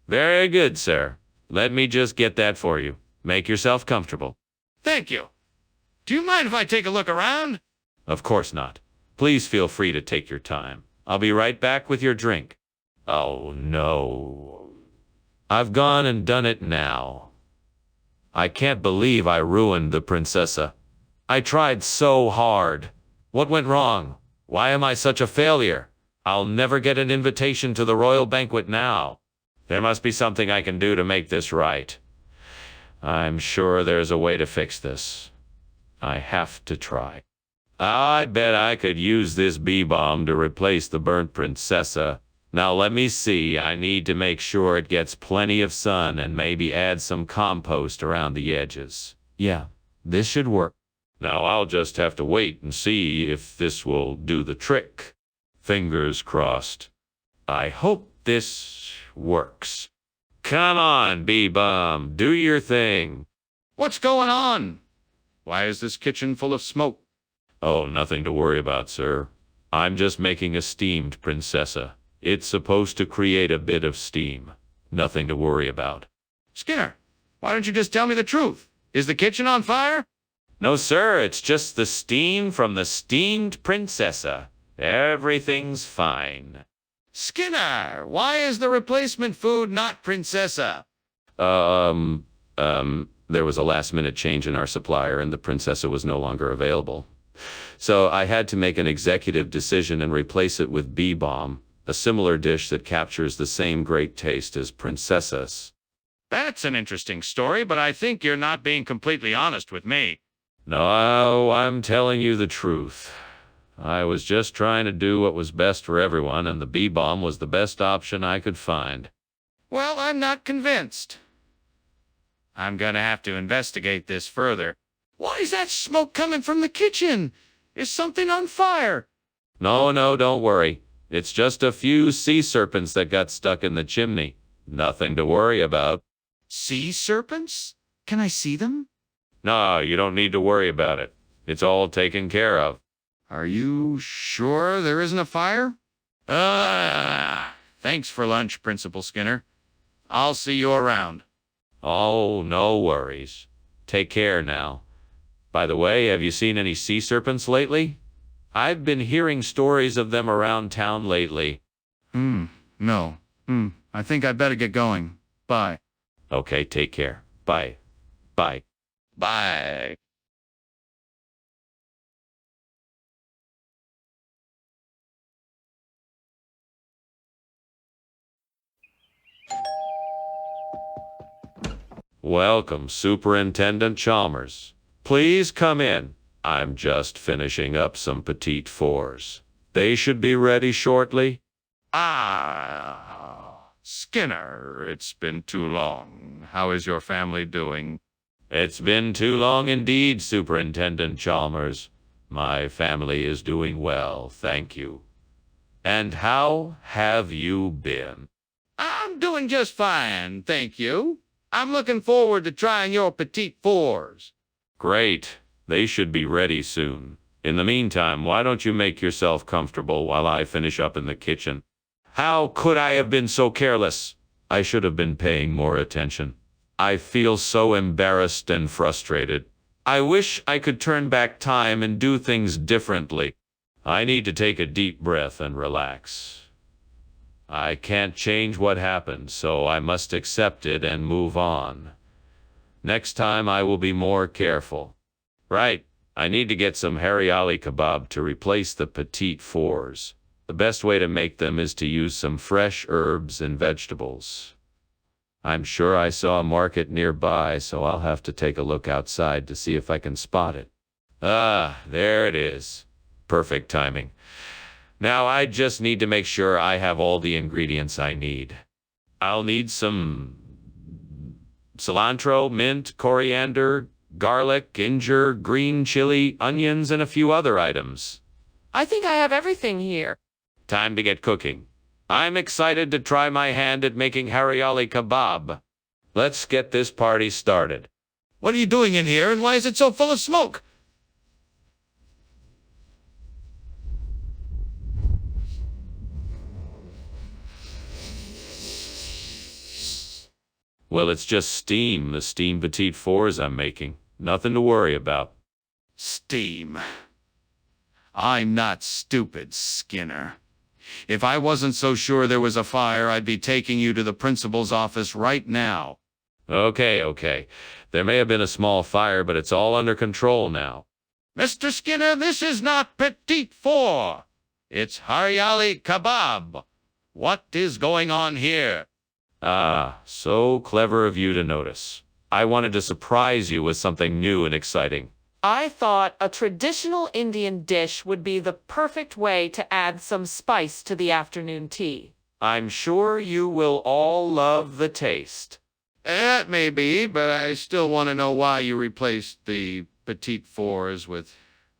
Very good, sir. Let me just get that for you. Make yourself comfortable. Thank you. Do you mind if I take a look around? Of course not. Please feel free to take your time. I'll be right back with your drink. Oh, no. I've gone and done it now. I can't believe I ruined the Princessa. I tried so hard. What went wrong? Why am I such a failure? I'll never get an invitation to the royal banquet now. There must be something I can do to make this right. I'm sure there's a way to fix this. I have to try. I bet I could use this bee balm to replace the burnt Princessa. Now let me see, I need to make sure it gets plenty of sun and maybe add some compost around the edges. Yeah, this should work. Now I'll just have to wait and see if this will do the trick. Fingers crossed. I hope this works. Come on, bee balm, do your thing. What's going on? Why is this kitchen full of smoke? Oh, nothing to worry about, sir. I'm just making a steamed Princessa. It's supposed to create a bit of steam. Nothing to worry about. Skinner, why don't you just tell me the truth? Is the kitchen on fire? No, sir, it's just the steam from the steamed Princessa. Everything's fine. Skinner, why is the replacement food not Princessa? There was a last-minute change in our supplier and the Princessa was no longer available. So I had to make an executive decision and replace it with bee balm, a similar dish that captures the same great taste as Princessas. That's an interesting story, but I think you're not being completely honest with me. No, I'm telling you the truth. I was just trying to do what was best for everyone, and the bee balm was the best option I could find. Well, I'm not convinced. I'm gonna have to investigate this further. Why is that smoke coming from the kitchen? Is something on fire? No, don't worry. It's just a few sea serpents that got stuck in the chimney. Nothing to worry about. Sea serpents? Can I see them? No, you don't need to worry about it. It's all taken care of. Are you sure there isn't a fire? Thanks for lunch, Principal Skinner. I'll see you around. Oh, no worries. Take care now. By the way, have you seen any sea serpents lately? I've been hearing stories of them around town lately. No. I think I'd better get going. Bye. Okay, take care. Bye. Bye. Bye. Welcome, Superintendent Chalmers. Please come in. I'm just finishing up some Petit fours. They should be ready shortly. Skinner, it's been too long. How is your family doing? It's been too long indeed, Superintendent Chalmers. My family is doing well, thank you. And how have you been? I'm doing just fine, thank you. I'm looking forward to trying your Petit fours. Great. They should be ready soon. In the meantime, why don't you make yourself comfortable while I finish up in the kitchen? How could I have been so careless? I should have been paying more attention. I feel so embarrassed and frustrated. I wish I could turn back time and do things differently. I need to take a deep breath and relax. I can't change what happened, so I must accept it and move on. Next time I will be more careful. Right, I need to get some Hariyali Kebab to replace the Petit fours. The best way to make them is to use some fresh herbs and vegetables. I'm sure I saw a market nearby, so I'll have to take a look outside to see if I can spot it. There it is. Perfect timing. Now I just need to make sure I have all the ingredients I need. I'll need some cilantro, mint, coriander, garlic, ginger, green chili, onions, and a few other items. I think I have everything here. Time to get cooking. I'm excited to try my hand at making Hariyali Kebab. Let's get this party started. What are you doing in here, and why is it so full of smoke? Well, it's just steam, the steam Petit fours I'm making. Nothing to worry about. Steam. I'm not stupid, Skinner. If I wasn't so sure there was a fire, I'd be taking you to the principal's office right now. Okay. There may have been a small fire, but it's all under control now. Mr. Skinner, this is not Petit four. It's Hariyali Kebab. What is going on here? So clever of you to notice. I wanted to surprise you with something new and exciting. I thought a traditional Indian dish would be the perfect way to add some spice to the afternoon tea. I'm sure you will all love the taste. That may be, but I still want to know why you replaced the Petit fours with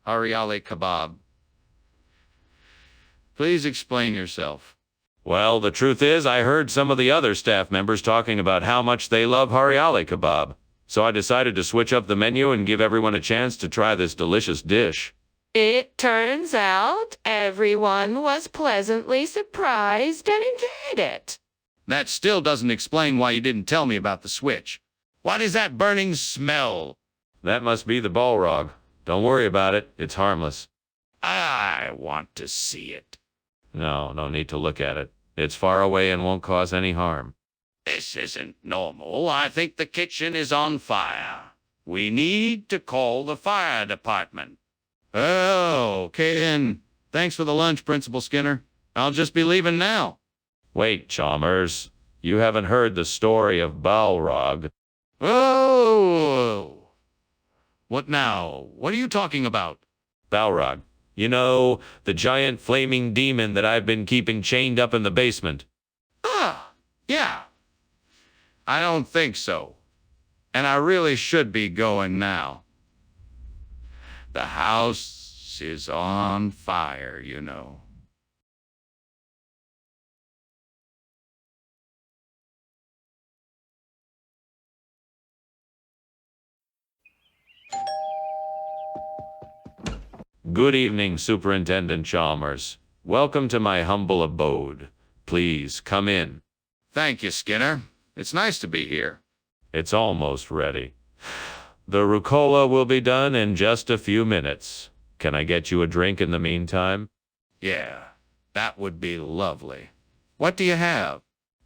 Hariyali Kebab. Please explain yourself. Well, the truth is, I heard some of the other staff members talking about how much they love Hariyali Kebab. So I decided to switch up the menu and give everyone a chance to try this delicious dish. It turns out everyone was pleasantly surprised and enjoyed it. That still doesn't explain why you didn't tell me about the switch. What is that burning smell? That must be the Balrog. Don't worry about it. It's harmless. I want to see it. No need to look at it. It's far away and won't cause any harm. This isn't normal. I think the kitchen is on fire. We need to call the fire department. Oh, okay then. Thanks for the lunch, Principal Skinner. I'll just be leaving now. Wait, Chalmers. You haven't heard the story of Balrog. Oh! What now? What are you talking about? Balrog. You know, the giant flaming demon that I've been keeping chained up in the basement. Yeah. I don't think so. And I really should be going now. The house is on fire, you know. Good evening, Superintendent Chalmers. Welcome to my humble abode. Please come in. Thank you, Skinner. It's nice to be here. It's almost ready. The rucola will be done in just a few minutes. Can I get you a drink in the meantime? Yeah, that would be lovely. What do you have?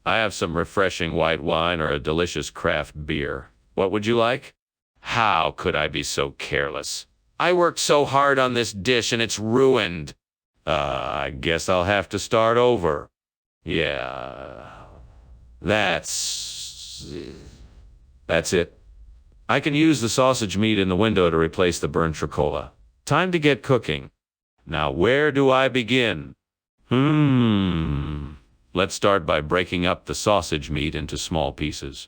I have some refreshing white wine or a delicious craft beer. What would you like? How could I be so careless? I worked so hard on this dish and it's ruined. I guess I'll have to start over. Yeah, that's it. I can use the sausage meat in the window to replace the burnt rucola. Time to get cooking. Now where do I begin? Let's start by breaking up the sausage meat into small pieces.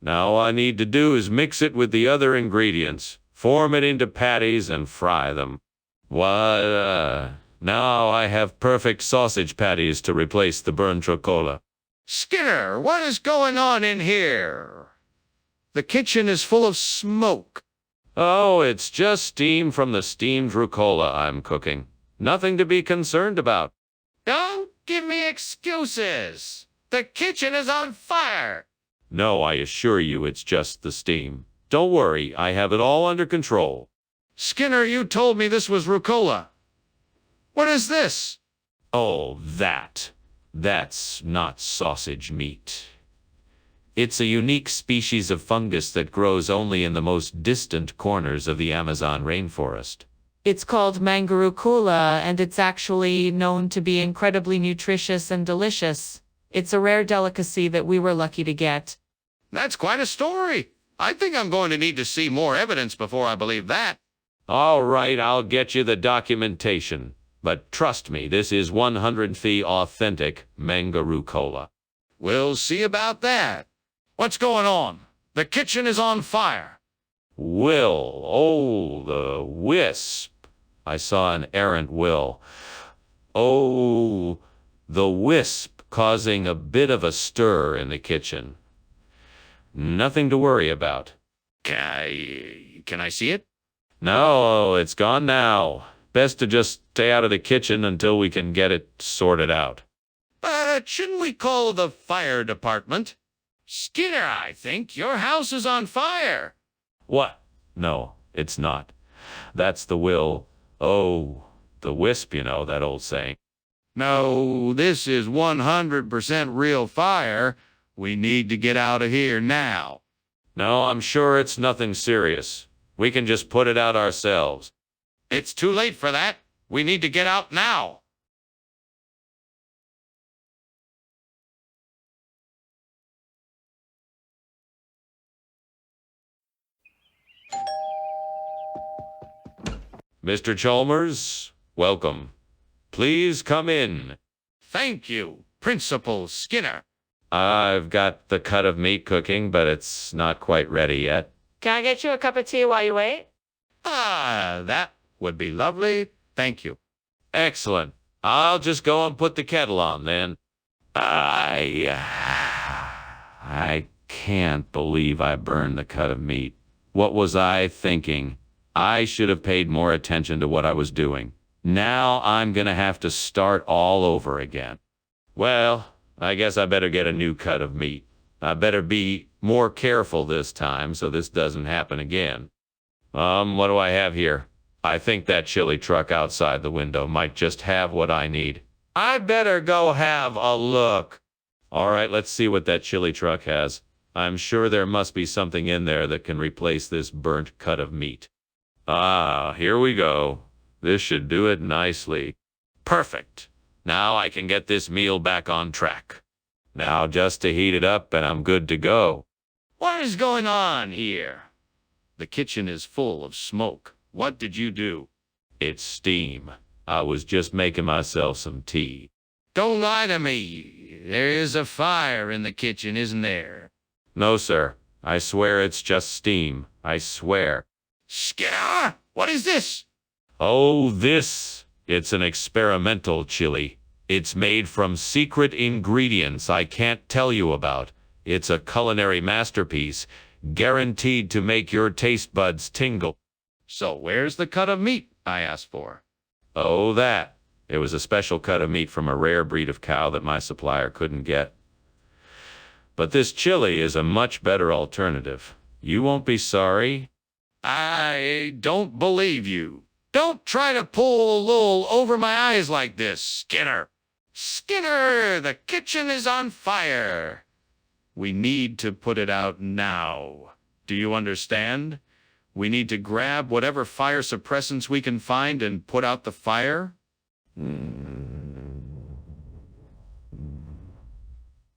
Now all I need to do is mix it with the other ingredients, form it into patties and fry them. Now I have perfect sausage patties to replace the burnt rucola. Skinner, what is going on in here? The kitchen is full of smoke. Oh, it's just steam from the steamed rucola I'm cooking. Nothing to be concerned about. Don't give me excuses. The kitchen is on fire. No, I assure you it's just the steam. Don't worry, I have it all under control. Skinner, you told me this was rucola. What is this? Oh, that's not sausage meat. It's a unique species of fungus that grows only in the most distant corners of the Amazon rainforest. It's called mangorucola, and it's actually known to be incredibly nutritious and delicious. It's a rare delicacy that we were lucky to get. That's quite a story. I think I'm going to need to see more evidence before I believe that. All right, I'll get you the documentation. But trust me, this is 100% authentic mangorucola. We'll see about that. What's going on? The kitchen is on fire. Will, oh, the wisp. I saw an errant will. Oh, the wisp causing a bit of a stir in the kitchen. Nothing to worry about. Can I see it? No, it's gone now. Best to just stay out of the kitchen until we can get it sorted out. But shouldn't we call the fire department? Skinner, I think your house is on fire. What? No, it's not. That's the will. Oh, the wisp, you know, that old saying. No, this is 100% real fire. We need to get out of here now. No, I'm sure it's nothing serious. We can just put it out ourselves. It's too late for that. We need to get out now. Mr. Chalmers, welcome. Please come in. Thank you, Principal Skinner. I've got the cut of meat cooking, but it's not quite ready yet. Can I get you a cup of tea while you wait? That would be lovely. Thank you. Excellent. I'll just go and put the kettle on then. I can't believe I burned the cut of meat. What was I thinking? I should have paid more attention to what I was doing. Now I'm gonna have to start all over again. Well, I guess I better get a new cut of meat. I better be more careful this time so this doesn't happen again. What do I have here? I think that chili truck outside the window might just have what I need. I better go have a look. All right, let's see what that chili truck has. I'm sure there must be something in there that can replace this burnt cut of meat. Ah, here we go. This should do it nicely. Perfect. Now I can get this meal back on track. Now just to heat it up and I'm good to go. What is going on here? The kitchen is full of smoke. What did you do? It's steam. I was just making myself some tea. Don't lie to me. There is a fire in the kitchen, isn't there? No, sir. I swear it's just steam. I swear. Skinner, what is this? Oh, it's an experimental chili. It's made from secret ingredients I can't tell you about. It's a culinary masterpiece, guaranteed to make your taste buds tingle. So where's the cut of meat I asked for? Oh, that. It was a special cut of meat from a rare breed of cow that my supplier couldn't get. But this chili is a much better alternative. You won't be sorry. I don't believe you. Don't try to pull a wool over my eyes like this, Skinner. Skinner, the kitchen is on fire. We need to put it out now. Do you understand? We need to grab whatever fire suppressants we can find and put out the fire.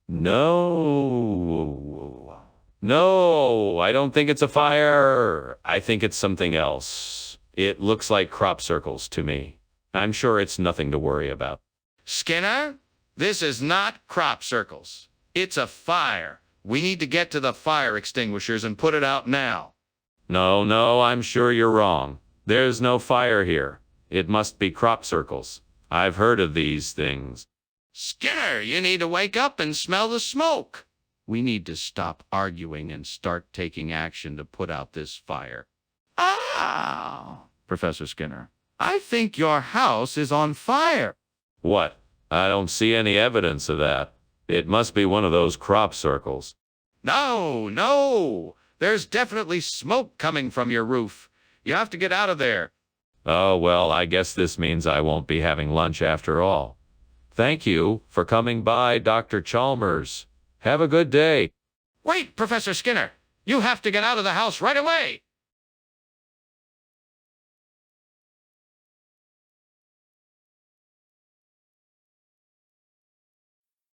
No. No, I don't think it's a fire. I think it's something else. It looks like crop circles to me. I'm sure it's nothing to worry about. Skinner, this is not crop circles. It's a fire. We need to get to the fire extinguishers and put it out now. No, I'm sure you're wrong. There's no fire here. It must be crop circles. I've heard of these things. Skinner, you need to wake up and smell the smoke. We need to stop arguing and start taking action to put out this fire. Ah, Professor Skinner, I think your house is on fire. What? I don't see any evidence of that. It must be one of those crop circles. No. There's definitely smoke coming from your roof. You have to get out of there. Oh, well, I guess this means I won't be having lunch after all. Thank you for coming by, Dr. Chalmers. Have a good day. Wait, Professor Skinner. You have to get out of the house right away.